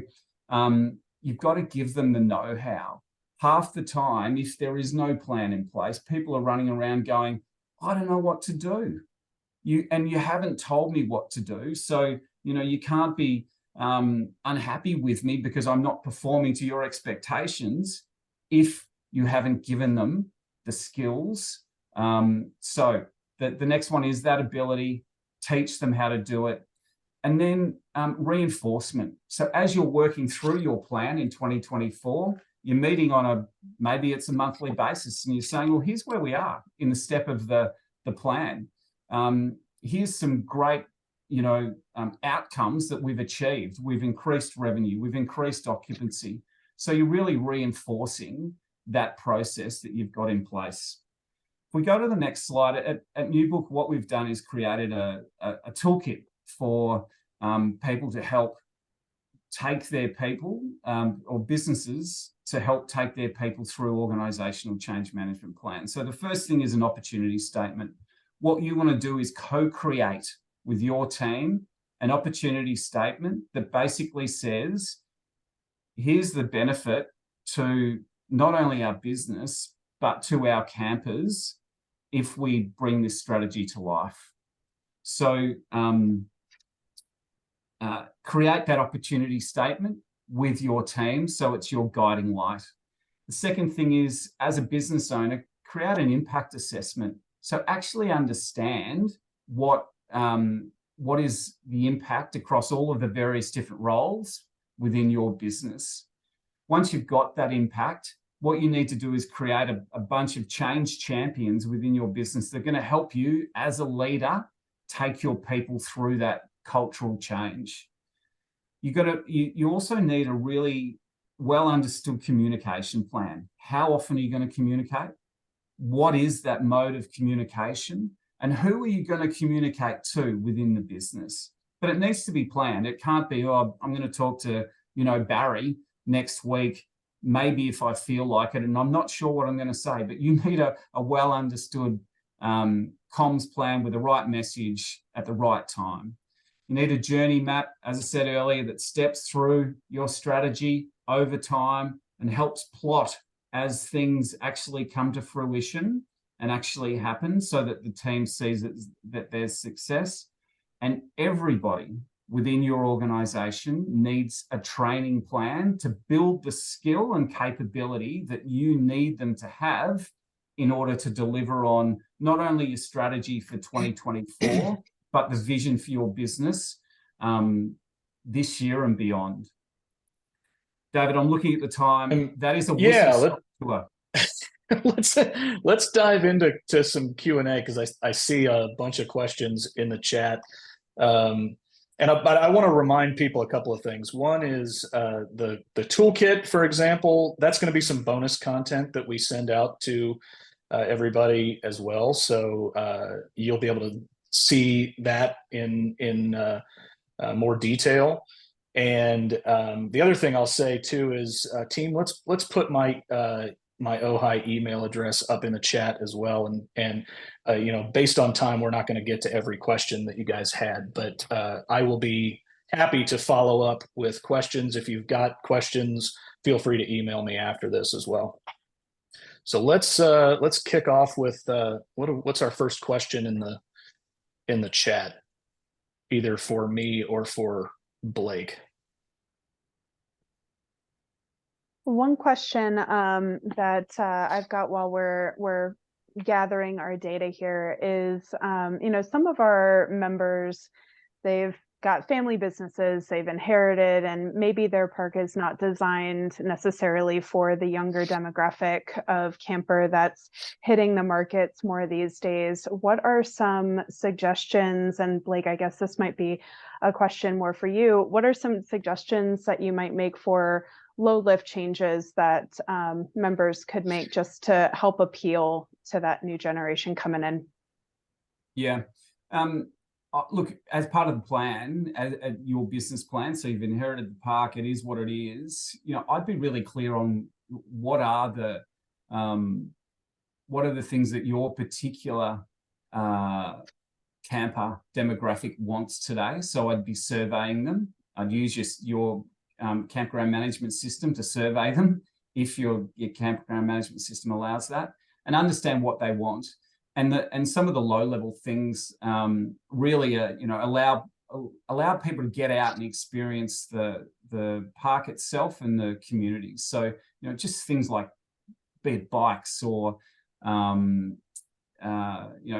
you've got to give them the know-how. Half the time, if there is no plan in place, people are running around going, I don't know what to do. You haven't told me what to do. So, you can't be unhappy with me because I'm not performing to your expectations if you haven't given them the skills. So the next one is that ability, teach them how to do it. And then reinforcement. So as you're working through your plan in 2024, you're meeting on maybe it's a monthly basis, and you're saying, well, here's where we are in the step of the plan. Here's some great, outcomes that we've achieved. We've increased revenue, we've increased occupancy. So you're really reinforcing that process that you've got in place. If we go to the next slide, at NewBook, what we've done is created a toolkit for people to help take their people or businesses to help take their people through organizational change management plans. So the first thing is an opportunity statement. What you want to do is co-create with your team an opportunity statement that basically says, here's the benefit to not only our business, but to our campers if we bring this strategy to life. So create that opportunity statement with your team so it's your guiding light. The second thing is, as a business owner, create an impact assessment. So actually understand what is the impact across all of the various different roles within your business. Once you've got that impact, what you need to do is create a bunch of change champions within your business that are going to help you as a leader take your people through that cultural change. You also need a really well understood communication plan. How often are you going to communicate? What is that mode of communication? And who are you going to communicate to within the business? But it needs to be planned. It can't be, oh, I'm going to talk to, Barry next week, maybe if I feel like it, and I'm not sure what I'm going to say. But you need a well understood comms plan with the right message at the right time. You need a journey map, as I said earlier, that steps through your strategy over time and helps plot as things actually come to fruition and actually happen, so that the team sees that there's success. And everybody within your organization needs a training plan to build the skill and capability that you need them to have in order to deliver on not only your strategy for 2024, but the vision for your business this year and beyond. David, I'm looking at the time. That is a whistle tour. Let's dive into some Q&A, because I see a bunch of questions in the chat. But I want to remind people a couple of things. One is the toolkit, for example. That's going to be some bonus content that we send out to everybody as well. So you'll be able to see that in more detail. And the other thing I'll say too is, team, let's put my OHI email address up in the chat as well. And based on time, we're not going to get to every question that you guys had, but I will be happy to follow up with questions. If you've got questions, feel free to email me after this as well. So let's kick off with what's our first question in the chat, either for me or for Blake. One question that I've got while we're gathering our data here is, some of our members, they've got family businesses they've inherited, and maybe their park is not designed necessarily for the younger demographic of camper that's hitting the markets more these days. What are some suggestions? And Blake, I guess this might be a question more for you. What are some suggestions that you might make for low lift changes that members could make just to help appeal to that new generation coming in? Yeah. Look, as part of the plan, as your business plan, so you've inherited the park, it is what it is. I'd be really clear on what are the things that your particular camper demographic wants today. So I'd be surveying them. I'd use your campground management system to survey them if your campground management system allows that, and understand what they want. And some of the low level things really allow people to get out and experience the park itself and the communities. So just things like be it bikes or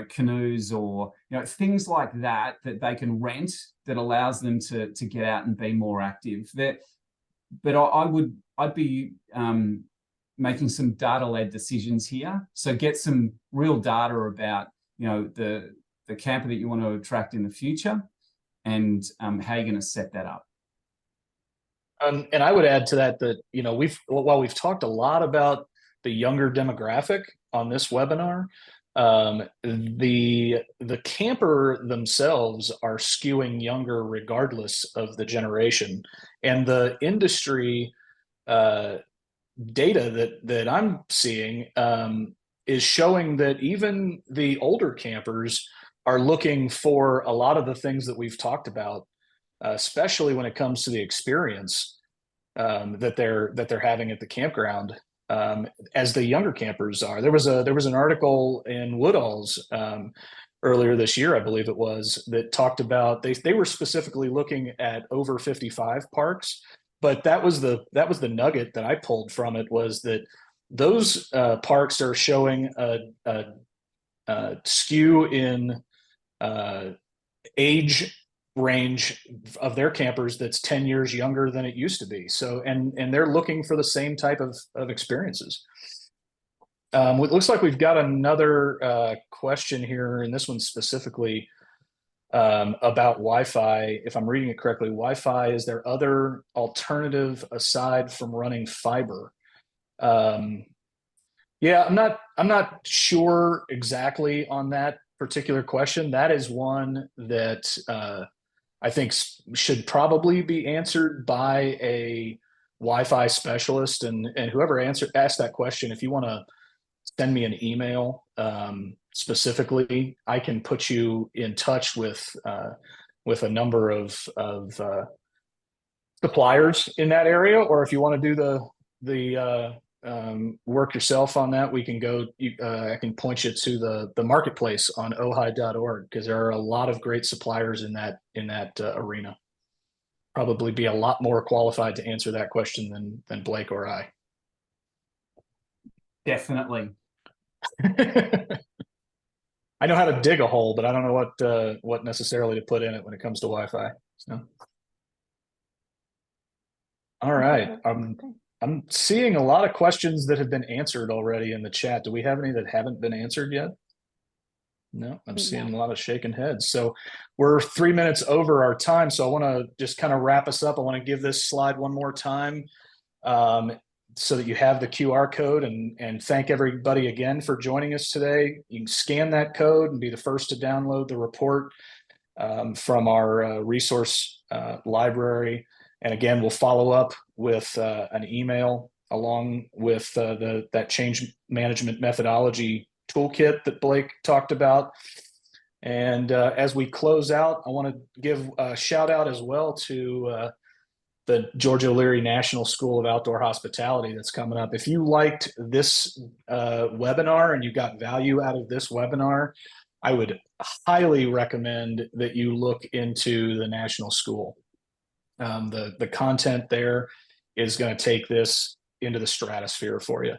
canoes or things like that they can rent that allows them to get out and be more active. But I'd be making some data-led decisions here. So get some real data about, the camper that you want to attract in the future and how you're going to set that up. And I would add to that, while we've talked a lot about the younger demographic on this webinar, the camper themselves are skewing younger regardless of the generation. And the industry data that I'm seeing is showing that even the older campers are looking for a lot of the things that we've talked about, especially when it comes to the experience that they're having at the campground, as the younger campers are. There was an article in Woodall's earlier this year, I believe it was, that talked about they were specifically looking at over 55 parks. But that was the nugget that I pulled from it, was that those parks are showing a skew in age range of their campers that's 10 years younger than it used to be. So and they're looking for the same type of experiences. It looks like we've got another question here, and this one specifically about Wi-Fi. If I'm reading it correctly, Wi-Fi, is there other alternative aside from running fiber? Yeah, I'm not sure exactly on that particular question. That is one that I think should probably be answered by a Wi-Fi specialist, and whoever asked that question, if you want to send me an email specifically, I can put you in touch with a number of suppliers in that area. Or if you want to do the work yourself on that, we can go. I can point you to the marketplace on ohio.org, because there are a lot of great suppliers in that arena. Probably be a lot more qualified to answer that question than Blake or I. Definitely. I know how to dig a hole, but I don't know what necessarily to put in it when it comes to Wi-Fi. So, all right. I'm seeing a lot of questions that have been answered already in the chat. Do we have any that haven't been answered yet? No, I'm seeing a lot of shaking heads. So we're 3 minutes over our time. So I want to just kind of wrap us up. I want to give this slide one more time so that you have the QR code, and thank everybody again for joining us today. You can scan that code and be the first to download the report from our resource library. And again, we'll follow up with an email along with that change management methodology toolkit that Blake talked about. And as we close out, I want to give a shout out as well to the George O'Leary National School of Outdoor Hospitality that's coming up. If you liked this webinar and you got value out of this webinar, I would highly recommend that you look into the National School. The content there is going to take this into the stratosphere for you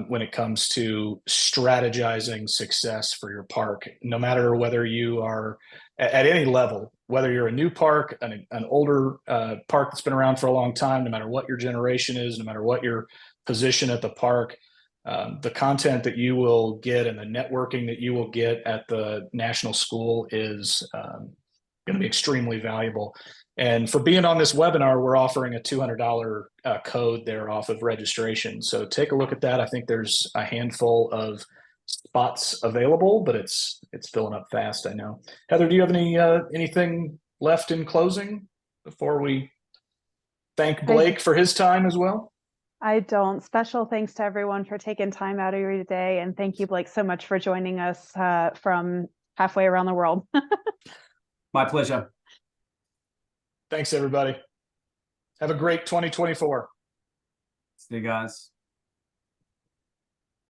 when it comes to strategizing success for your park, no matter whether you are at any level whether you're a new park, an older park that's been around for a long time, no matter what your generation is, no matter what your position at the park, the content that you will get and the networking that you will get at the national school is going to be extremely valuable. And for being on this webinar, we're offering a $200 code there off of registration. So take a look at that. I think there's a handful of spots available, but it's filling up fast, I know. Heather, do you have anything left in closing before we thank Blake for his time as well? I don't. Special thanks to everyone for taking time out of your day. And thank you, Blake, so much for joining us from halfway around the world. My pleasure. Thanks, everybody. Have a great 2024. See you guys.